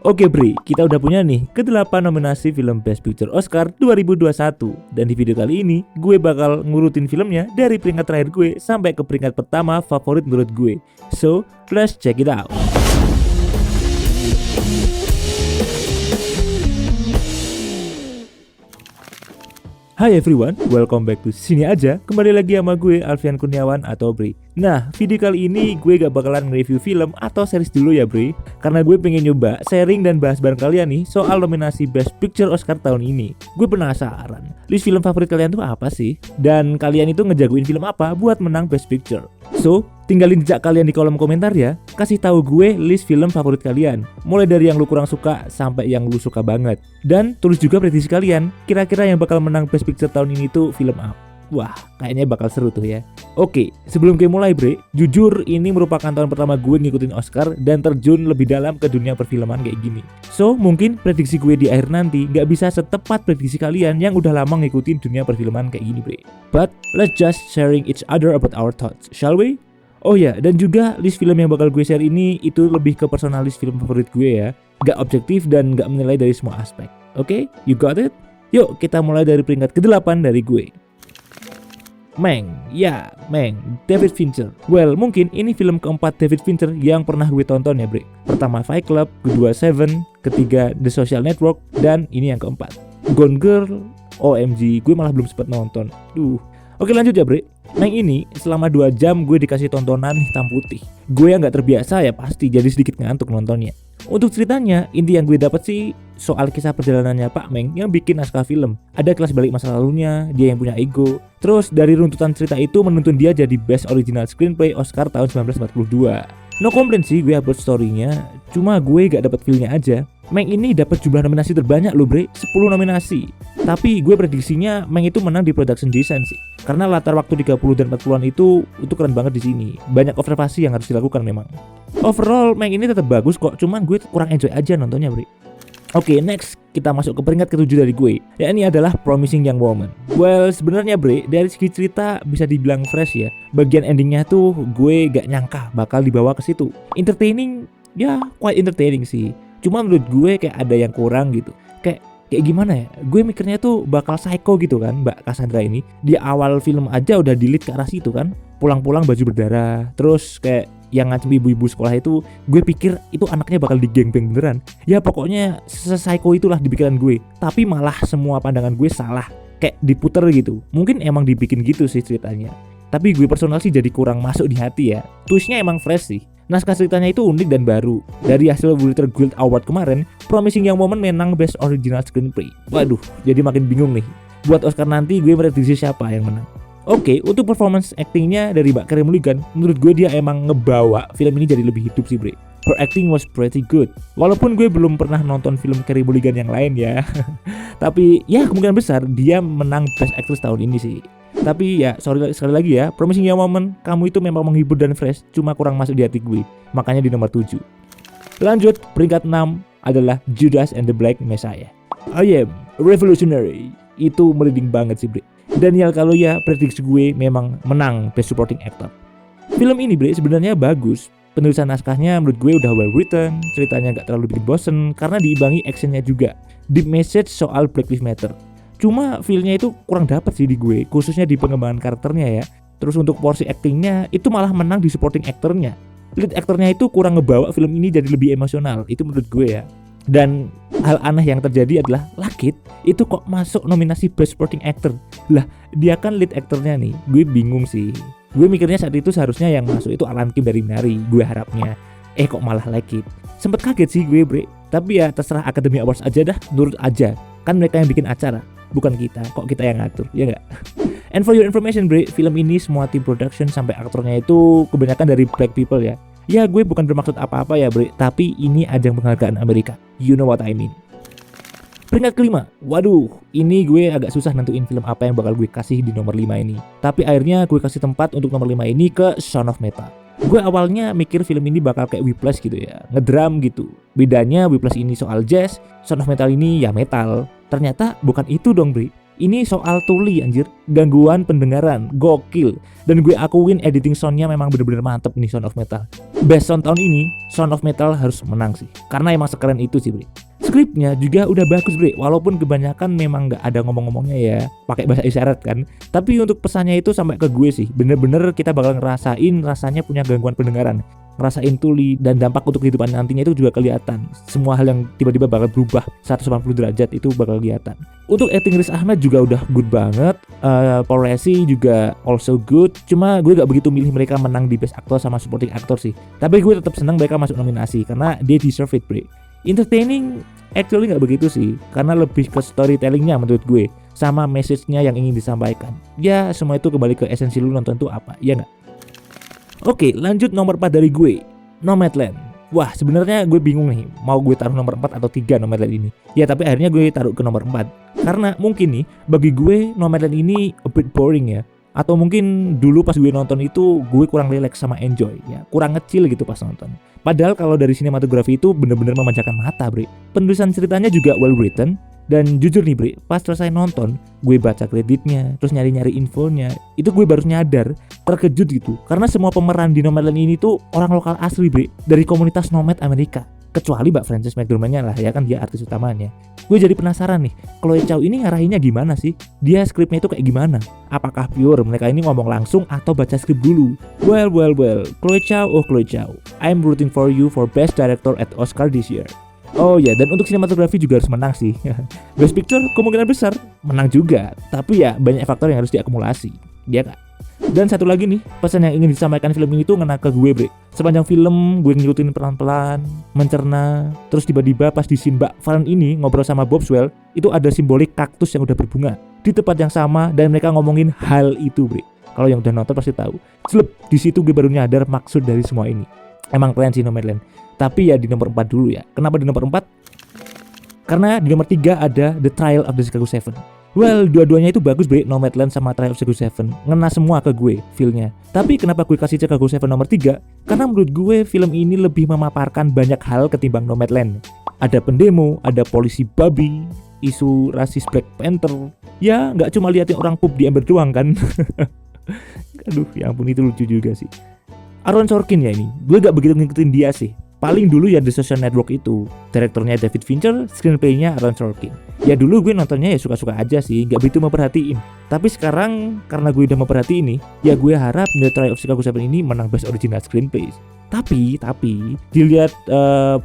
Oke Bri, kita udah punya nih ke-8 nominasi film Best Picture Oscar 2021. Dan di video kali ini, gue bakal ngurutin filmnya dari peringkat terakhir gue sampai ke peringkat pertama favorit menurut gue. So, let's check it out. Hai everyone, welcome back to Sini Aja. Kembali lagi sama gue Alfian Kurniawan atau Bri. Nah, video kali ini gue gak bakalan nge-review film atau series dulu ya Bri, karena gue pengen nyoba sharing dan bahas bareng kalian nih soal nominasi Best Picture Oscar tahun ini. Gue penasaran, list film favorit kalian tuh apa sih? Dan kalian itu ngejagoin film apa buat menang Best Picture? So, tinggalin jejak kalian di kolom komentar ya. Kasih tahu gue list film favorit kalian, mulai dari yang lu kurang suka sampai yang lu suka banget. Dan tulis juga prediksi kalian, kira-kira yang bakal menang Best Picture tahun ini tuh film apa? Wah, kayaknya bakal seru tuh ya. Oke, sebelum kita mulai Bre, jujur ini merupakan tahun pertama gue ngikutin Oscar dan terjun lebih dalam ke dunia perfilman kayak gini. So, mungkin prediksi gue di akhir nanti gak bisa setepat prediksi kalian yang udah lama ngikutin dunia perfilman kayak gini Bre. But, let's just sharing each other about our thoughts, shall we? Oh ya, dan juga list film yang bakal gue share ini itu lebih ke personalis film favorit gue ya. Gak objektif dan gak menilai dari semua aspek. Oke, you got it? Yuk, kita mulai dari peringkat ke-8 dari gue. Mank, David Fincher. Well, mungkin ini film keempat David Fincher yang pernah gue tonton ya Bre. Pertama Fight Club, kedua Seven, ketiga The Social Network, dan ini yang keempat Gone Girl. OMG, gue malah belum sempat nonton. Oke lanjut ya Bre. Mank ini selama 2 jam gue dikasih tontonan hitam putih. Gue yang gak terbiasa ya pasti jadi sedikit ngantuk nontonnya. Untuk ceritanya, inti yang gue dapat sih soal kisah perjalanannya Pak Mank yang bikin naskah film. Ada kelas balik masa lalunya, dia yang punya ego. Terus dari runtutan cerita itu menuntun dia jadi Best Original Screenplay Oscar tahun 1942. No complaint sih gue about story-nya, cuma gue gak dapat feel-nya aja. Mank ini dapat jumlah nominasi terbanyak loh Bre, 10 nominasi. Tapi gue prediksinya Mank itu menang di production design sih. Karena latar waktu 30 dan 40-an itu keren banget di sini. Banyak observasi yang harus dilakukan memang. Overall Mank ini tetap bagus kok, cuman gue kurang enjoy aja nontonnya Bre. Oke, next kita masuk ke peringkat ke-7 dari gue. Ya ini adalah Promising Young Woman. Well, sebenarnya Bre, dari segi cerita bisa dibilang fresh ya. Bagian endingnya tuh gue gak nyangka bakal dibawa ke situ. Entertaining, ya quite entertaining sih. Cuma menurut gue kayak ada yang kurang gitu. Kayak gimana ya? Gue mikirnya tuh bakal psycho gitu kan Mbak Cassandra ini. Di awal film aja udah di lead ke arah situ kan. Pulang-pulang baju berdarah. Terus kayak yang ngancem ibu-ibu sekolah itu, gue pikir itu anaknya bakal digengbeng beneran. Ya pokoknya se-psycho itulah di pikiran gue. Tapi malah semua pandangan gue salah. Kayak diputer gitu. Mungkin emang dibikin gitu sih ceritanya. Tapi gue personal sih jadi kurang masuk di hati ya. Twistnya emang fresh sih. Naskah ceritanya itu unik dan baru. Dari hasil Writer Guild Award kemarin, Promising Young Woman menang Best Original Screenplay. Waduh, jadi makin bingung nih. Buat Oscar nanti gue prediksi siapa yang menang. Oke, untuk performance actingnya dari Mbak Carey Mulligan, menurut gue dia emang ngebawa film ini jadi lebih hidup sih Bre. Her acting was pretty good. Walaupun gue belum pernah nonton film Carey Mulligan yang lain ya. Tapi ya kemungkinan besar dia menang Best Actress tahun ini sih. Tapi ya sorry sekali lagi ya, Promising Young Woman, kamu itu memang menghibur dan fresh, cuma kurang masuk di hati gue. Makanya di nomor 7. Lanjut, peringkat 6 adalah Judas and the Black Messiah. I am revolutionary. Itu merinding banget sih Bre. Daniel Kaluuya prediksi gue memang menang Best Supporting Actor. Film ini Bre sebenarnya bagus. Penulisan naskahnya menurut gue udah well written, ceritanya gak terlalu bikin bosen karena diimbangi actionnya juga. Deep message soal Black Lives Matter. Cuma feel-nya itu kurang dapat sih di gue, khususnya di pengembangan karakternya ya. Terus untuk porsi actingnya itu malah menang di supporting actornya. Lead actornya itu kurang ngebawa film ini jadi lebih emosional, itu menurut gue ya. Dan hal aneh yang terjadi adalah Lakit itu kok masuk nominasi Best Supporting Actor. Lah, dia kan lead actornya nih. Gue bingung sih. Gue mikirnya saat itu seharusnya yang masuk itu Alan Kim dari Minari, gue harapnya. Kok malah Lakit. Sempet kaget sih gue Bre. Tapi ya terserah Academy Awards aja dah, nurut aja. Kan mereka yang bikin acara, bukan kita. Kok kita yang ngatur, ya gak? And for your information Bre, film ini semua tim production sampai aktornya itu kebanyakan dari black people ya. Ya gue bukan bermaksud apa-apa ya Bre, tapi ini ajang penghargaan Amerika. You know what I mean. Peringkat kelima, waduh, ini gue agak susah nentuin film apa yang bakal gue kasih di nomor 5 ini. Tapi akhirnya gue kasih tempat untuk nomor 5 ini ke Sound of Metal. Gue awalnya mikir film ini bakal kayak Whiplash gitu ya, ngedram gitu. Bedanya Whiplash ini soal jazz, Sound of Metal ini ya metal. Ternyata bukan itu dong Bre. Ini soal tuli anjir, gangguan pendengaran, gokil. Dan gue akuin editing soundnya memang bener-bener mantep nih Sound of Metal. Best sound tahun ini, Sound of Metal harus menang sih, karena emang sekeren itu sih bre. Skripnya juga udah bagus bre, walaupun kebanyakan memang gak ada ngomong-ngomongnya ya, pakai bahasa isyarat kan. Tapi untuk pesannya itu sampai ke gue sih, bener-bener kita bakal ngerasain rasanya punya gangguan pendengaran, ngerasain tuli, dan dampak untuk kehidupan nantinya itu juga kelihatan. Semua hal yang tiba-tiba bakal berubah 180 derajat itu bakal kelihatan. Untuk acting Riz Ahmed juga udah good banget, Paul Raci juga also good. Cuma gue gak begitu milih mereka menang di Best Actor sama Supporting Actor sih. Tapi gue tetap senang mereka masuk nominasi karena dia deserve it bre. Entertaining actually gak begitu sih, karena lebih ke storytellingnya menurut gue, sama message-nya yang ingin disampaikan. Ya semua itu kembali ke esensi lu nonton tuh apa, ya gak? Oke, lanjut nomor 4 dari gue, Nomadland. Wah, sebenarnya gue bingung nih, mau gue taruh nomor 4 atau 3 Nomadland ini. Ya, tapi akhirnya gue taruh ke nomor 4. Karena mungkin nih, bagi gue Nomadland ini a bit boring ya. Atau mungkin dulu pas gue nonton itu gue kurang relax sama enjoy ya, kurang ngecil gitu pas nonton. Padahal kalau dari sinematografi itu bener-bener memanjakan mata bre. Penulisan ceritanya juga well written. Dan jujur nih bre, pas selesai nonton, gue baca kreditnya, terus nyari-nyari infonya, itu gue baru nyadar, terkejut gitu. Karena semua pemeran di Nomadland ini tuh orang lokal asli bre, dari komunitas nomad Amerika. Kecuali Mbak Frances McDormand lah ya kan, dia artis utamanya. Gue jadi penasaran nih, Chloe Zhao ini ngarahinnya gimana sih? Dia skripnya itu kayak gimana? Apakah pure mereka ini ngomong langsung atau baca skrip dulu? Well, Chloe Zhao, I'm rooting for you for Best Director at Oscar this year. Oh ya, dan untuk sinematografi juga harus menang sih. Best Picture kemungkinan besar menang juga, tapi ya banyak faktor yang harus diakumulasi, dia kak. Dan satu lagi nih, pesan yang ingin disampaikan film ini tuh ngena ke gue bre. Sepanjang film gue ngikutin pelan-pelan, mencerna, terus tiba-tiba pas di scene Mbak Fran ini ngobrol sama Boswell, itu ada simbolik kaktus yang udah berbunga di tempat yang sama, dan mereka ngomongin hal itu bre. Kalau yang udah nonton pasti tahu. Selep, di situ gue baru nyadar maksud dari semua ini. Emang keren sih Nomadland. Tapi ya di nomor 4 dulu ya. Kenapa di nomor 4? Karena di nomor 3 ada The Trial of the Chicago 7. Well, dua-duanya itu bagus bre, Nomadland sama Trial of the Chicago 7. Ngena semua ke gue feel-nya. Tapi kenapa gue kasih Chicago 7 nomor 3? Karena menurut gue film ini lebih memaparkan banyak hal ketimbang Nomadland. Ada pendemo, ada polisi babi, isu rasis Black Panther. Ya gak cuma liatin orang pup di ember doang kan. Aduh ya ampun, itu lucu juga sih. Aaron Sorkin ya ini, gue gak begitu ngikutin dia sih. Paling dulu ya The Social Network itu, direkturnya David Fincher, screenplaynya Aaron Sorkin. Ya dulu gue nontonnya ya suka-suka aja sih, gak begitu memperhatiin. Tapi sekarang karena gue udah memperhatiin nih, ya gue harap The Trial of Chicago 7 ini menang Best Original Screenplay. Tapi dilihat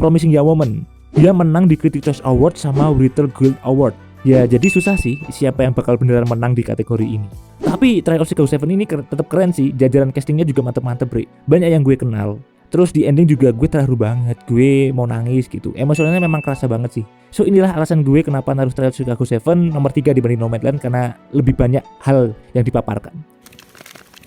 Promising Young Woman, dia menang di Critics' Choice Award sama Writer Guild Award. Ya jadi susah sih siapa yang bakal beneran menang di kategori ini. Tapi Trial of Chicago 7 ini tetap keren sih, jajaran castingnya juga mantep-mantep bre. Banyak yang gue kenal. Terus di ending juga gue terharu banget, gue mau nangis gitu. Emosionalnya memang kerasa banget sih. So inilah alasan gue kenapa naruh Trial of Chicago 7 nomor 3 dibanding Nomadland, karena lebih banyak hal yang dipaparkan.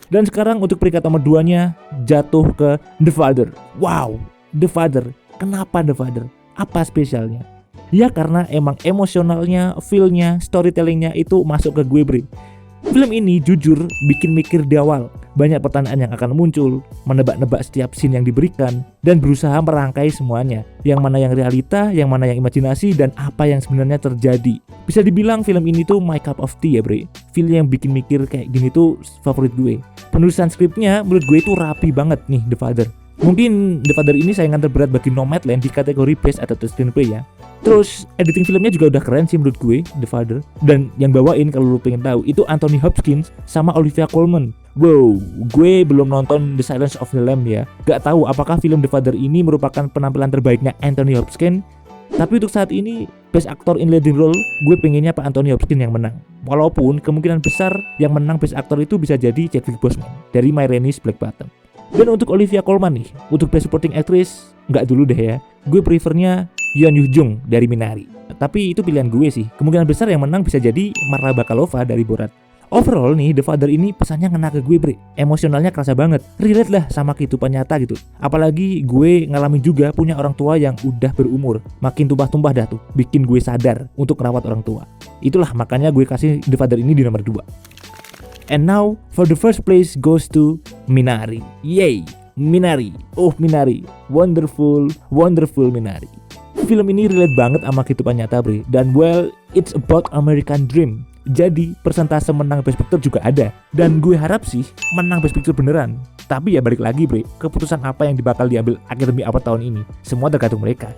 Dan sekarang untuk peringkat nomor 2-nya jatuh ke The Father. Wow, The Father. Kenapa The Father? Apa spesialnya? Ya karena emang emosionalnya, feel-nya, storytellingnya itu masuk ke gue bre. Film ini jujur bikin mikir di awal. Banyak pertanyaan yang akan muncul, menebak-nebak setiap scene yang diberikan, dan berusaha merangkai semuanya. Yang mana yang realita, yang mana yang imajinasi, dan apa yang sebenarnya terjadi. Bisa dibilang film ini tuh my cup of tea ya bre. Film yang bikin mikir kayak gini tuh favorit gue. Penulisan skripnya menurut gue itu rapi banget nih The Father. Mungkin The Father ini saingan terberat bagi Nomadland di kategori Best Adapted Screenplay ya. Terus editing filmnya juga udah keren sih menurut gue, The Father. Dan yang bawain kalau lu pengen tahu itu Anthony Hopkins sama Olivia Colman. Wow, gue belum nonton The Silence of the Lambs ya. Gak tahu apakah film The Father ini merupakan penampilan terbaiknya Anthony Hopkins. Tapi untuk saat ini Best Actor in Leading Role, gue pengennya Pak Anthony Hopkins yang menang. Walaupun kemungkinan besar yang menang Best Actor itu bisa jadi Chadwick Boseman dari My Rainey's Black Bottom. Dan untuk Olivia Colman nih, untuk Best Supporting Actress, nggak dulu deh ya. Gue prefernya Yeon Yoo Jung dari Minari. Tapi itu pilihan gue sih. Kemungkinan besar yang menang bisa jadi Marla Bakalova dari Borat. Overall nih, The Father ini pesannya ngena ke gue bre. Emosionalnya kerasa banget. Relate lah sama kehidupan nyata gitu. Apalagi gue ngalamin juga punya orang tua yang udah berumur. Makin tumpah-tumpah dah tuh, bikin gue sadar untuk merawat orang tua. Itulah makanya gue kasih The Father ini di nomor 2. And now for the first place goes to Minari. Yay, Minari. Oh Minari, wonderful Minari. Film ini relate banget sama kehidupan nyata bre. Dan well, it's about American dream. Jadi persentase menang Best Picture juga ada. Dan gue harap sih menang Best Picture beneran. Tapi ya balik lagi bre, keputusan apa yang bakal diambil Academy Award tahun ini, semua tergantung mereka.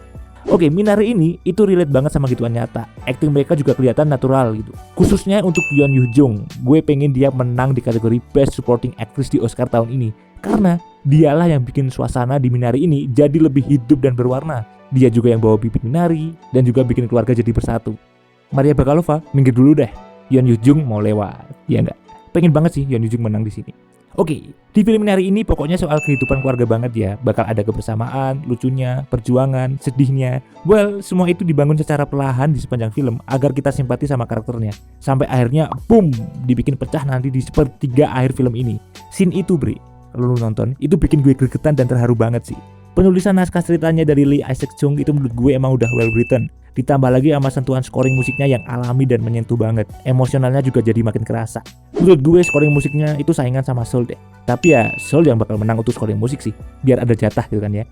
Oke, Minari ini itu relate banget sama gituan nyata. Acting mereka juga kelihatan natural gitu. Khususnya untuk Yeon Yoo Jung, gue pengen dia menang di kategori Best Supporting Actress di Oscar tahun ini. Karena dialah yang bikin suasana di Minari ini jadi lebih hidup dan berwarna. Dia juga yang bawa bibit Minari dan juga bikin keluarga jadi bersatu. Maria Bakalova, minggir dulu deh. Yeon Yoo Jung mau lewat, ya enggak? Pengen banget sih Yeon Yoo Jung menang di sini. Oke, di film Minari ini pokoknya soal kehidupan keluarga banget ya. Bakal ada kebersamaan, lucunya, perjuangan, sedihnya. Well, semua itu dibangun secara perlahan di sepanjang film agar kita simpati sama karakternya. Sampai akhirnya, boom, dibikin pecah nanti di sepertiga akhir film ini. Scene itu, Bre, kalau lu nonton, itu bikin gue gregetan dan terharu banget sih. Penulisan naskah ceritanya dari Lee Isaac Chung itu menurut gue emang udah well written. Ditambah lagi sama sentuhan scoring musiknya yang alami dan menyentuh banget. Emosionalnya juga jadi makin kerasa. Menurut gue scoring musiknya itu saingan sama Soul deh. Tapi ya Soul yang bakal menang untuk scoring musik sih, biar ada jatah gitu kan ya.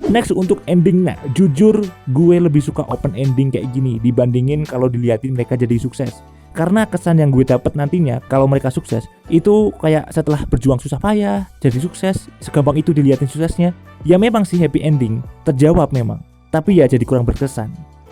Next untuk endingnya, jujur gue lebih suka open ending kayak gini dibandingin kalau diliatin mereka jadi sukses. Karena kesan yang gue dapet nantinya kalau mereka sukses itu kayak setelah berjuang susah payah jadi sukses, segampang itu diliatin suksesnya. Ya memang sih happy ending, terjawab memang, tapi ya jadi kurang berkesan.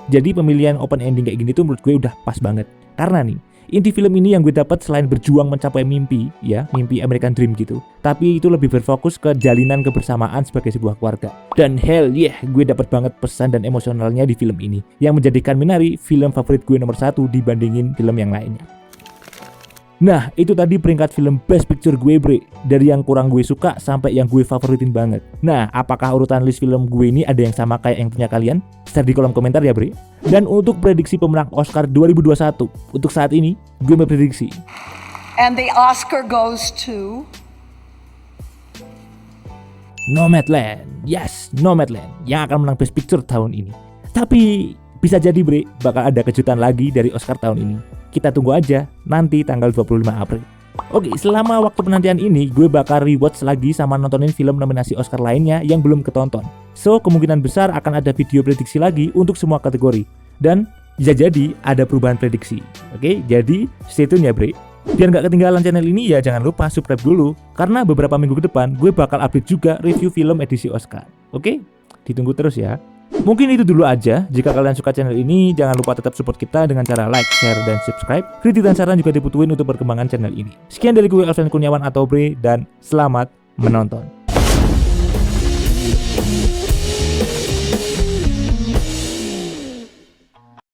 Jadi pemilihan open ending kayak gini tuh menurut gue udah pas banget. Karena nih, inti film ini yang gue dapat selain berjuang mencapai mimpi, ya mimpi American Dream gitu, tapi itu lebih berfokus ke jalinan kebersamaan sebagai sebuah keluarga. Dan hell yeah, gue dapat banget pesan dan emosionalnya di film ini, yang menjadikan Minari film favorit gue nomor 1 dibandingin film yang lainnya. Nah, itu tadi peringkat film Best Picture gue, bre. Dari yang kurang gue suka sampai yang gue favoritin banget. Nah, apakah urutan list film gue ini ada yang sama kayak yang punya kalian? Share di kolom komentar ya, bre. Dan untuk prediksi pemenang Oscar 2021, untuk saat ini, gue memprediksi. And the Oscar goes to Nomadland. Yes, Nomadland yang akan menang Best Picture tahun ini. Tapi bisa jadi, bre, bakal ada kejutan lagi dari Oscar tahun ini. Kita tunggu aja nanti tanggal 25 April. Oke, selama waktu penantian ini gue bakal rewatch lagi sama nontonin film nominasi Oscar lainnya yang belum ketonton. So, kemungkinan besar akan ada video prediksi lagi untuk semua kategori. Dan bisa jadi ada perubahan prediksi. Oke, jadi stay tune ya, bre. Biar nggak ketinggalan channel ini ya jangan lupa subscribe dulu. Karena beberapa minggu ke depan gue bakal update juga review film edisi Oscar. Oke, ditunggu terus ya. Mungkin itu dulu aja. Jika kalian suka channel ini, jangan lupa tetap support kita dengan cara like, share, dan subscribe. Kritik dan saran juga dibutuhin untuk perkembangan channel ini. Sekian dari gue Alfian Kurniawan atau Bre, dan selamat menonton.